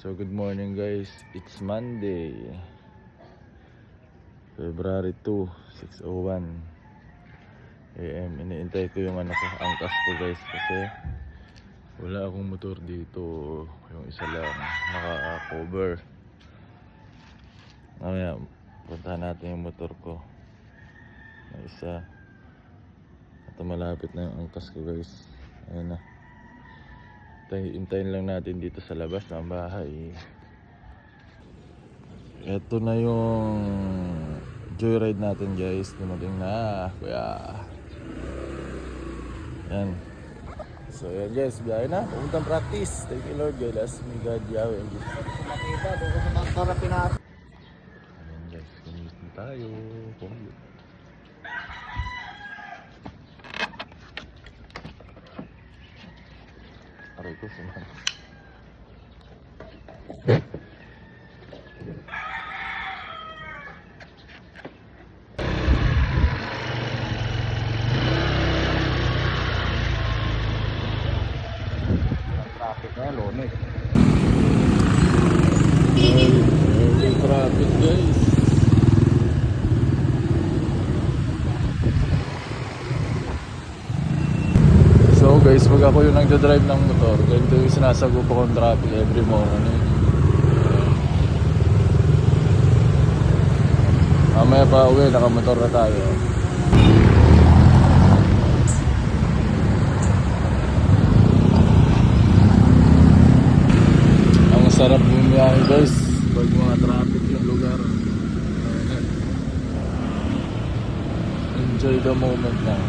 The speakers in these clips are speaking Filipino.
So good morning guys, it's Monday, February 2, 6:01 AM. Iniintay ko yung angkas ko guys kasi wala akong motor dito. Yung isa lang naka-cover. Mamaya puntahan natin yung motor ko na isa. At malapit na yung angkas ko guys. Ayan na. Hintayin lang natin dito sa labas ng bahay. Ito na yung joyride natin guys. Dumating na kuya. Yan. So yan guys, biyahe na. Pumuntang practice. Thank you Lord. God bless me. God Yahweh. Makita doon ko sa mga sarapin natin. Ayan guys, commute na tayo. Commute. Aray ko sumama. Traffic na, lonek. May traffic guys. So guys, pag ako yung nagdadrive ng motor, ganito yung sinasagupo kong traffic every morning. Mamaya pa uwi, nakamotor na tayo. Ang sarap bumiyahe guys, pag mga traffic yung lugar. Enjoy the moment lang.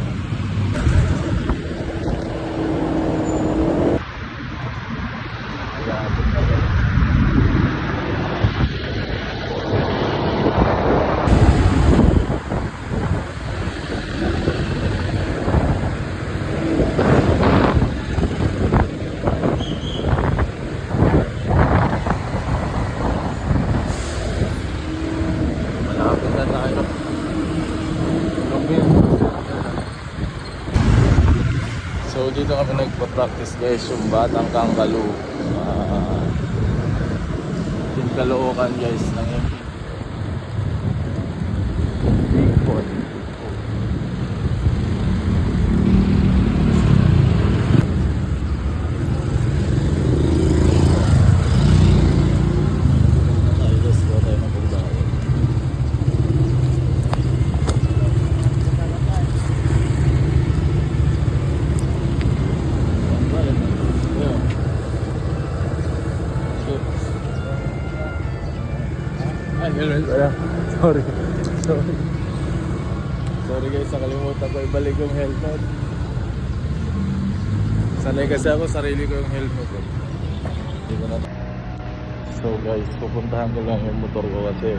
Malapit na tayo. So dito kami nagpa-practice guys, yung Batang Kangaloo. Yung Caloocan guys ng MP. Big boy. Tayo guys, gawa tayo ng pagbahay. Ay, helmet pala. Sorry. Sorry guys, nakalimutan ko ibalik yung helmet. Sanay kasi ako, sarili ko yung helmet ko. Hindi ko na. So guys, pupuntahan ko lang yung motor ko kasi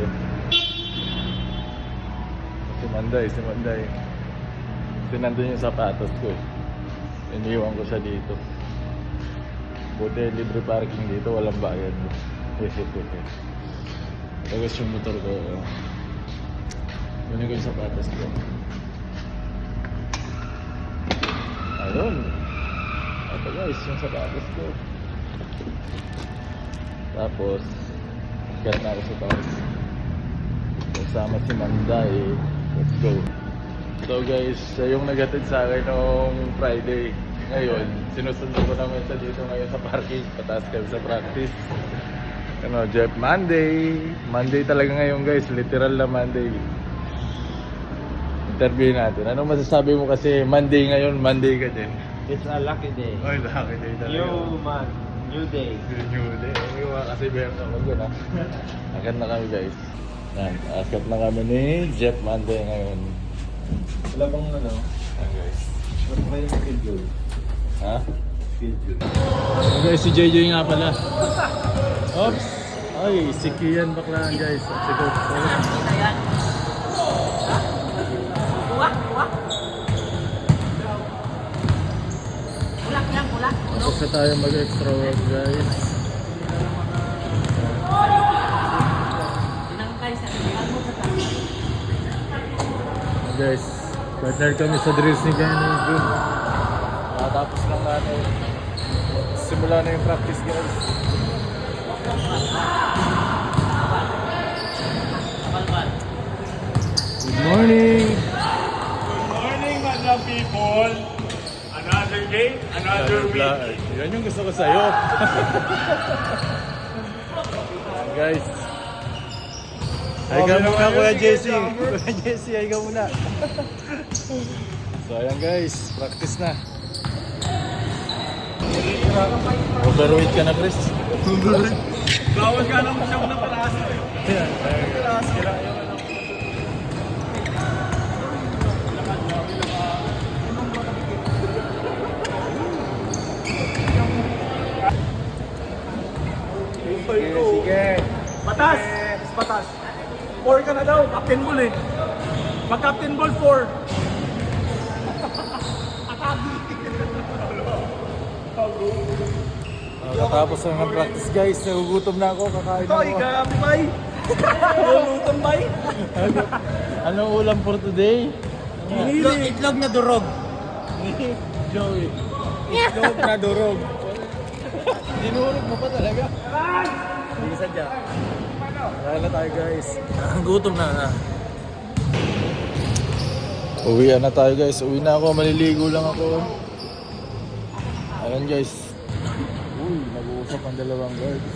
si Manday. Kasi nandun yung sapatos ko. Iniwan ko siya dito. Buti libre parking dito, walang bayad. Tapos yung motor ko, kunin ko yung sapatos ko. Ayun. Ito guys, yung sapatos ko. Tapos, gat na ako sa taas. Kasama si Manday. Let's go. So guys, siya yung naghatid sa akin noong Friday. Ngayon, sinusunod ko naman siya dito ngayon sa parking. Pataas kami sa practice. Jeff Monday. Monday talaga ngayon guys, literal na Monday. Interview natin. Ano masasabi mo kasi Monday ngayon, Monday ka din? It's a lucky day. Oy, lucky day talaga. New month, new day. New day. Yung mga kasi meron ako dun ha. Agad na kami guys. Yan, akat na kami ni Jeff Monday ngayon. Wala bang ano? Yan guys. Wala ba yung schedule? Ha? Schedule. Okay, si JJ nga pala. Oops! Ay, si Kian baklaan guys. Si Coach. Tapos na tayo mag-extra work guys. Guys, partner kami sa drills ni Gani Jun. Tapos lang natin. Simula na yung practice guys. ball, another game, another week. Yan yung gusto ko sa'yo. Guys. Ay ka muna Kuya JC. Kuya JC, ay ka muna. So ayan guys, practice na. Overweight ka na, Chris. Bawal ka lang siyang napalasa eh. Ayan. Sige. Patas! Patas. 4 ka na daw. Captain ball eh. Mag-captain ball 4. Katapos na ng practice guys, nagugutom na ako, kakain Toy, ako. gabi bay. Lulutan bay. Anong ulam for today? Itlog na durog. Joey. Itlog na durog. Dinurog mo pa talaga. Hindi sadya. Kaya na tayo guys. Gutom na. Uwian na tayo guys. Uwi na ako. Maliligo lang ako. Ayan guys. Uy, nag-uusap ang dalawang guards.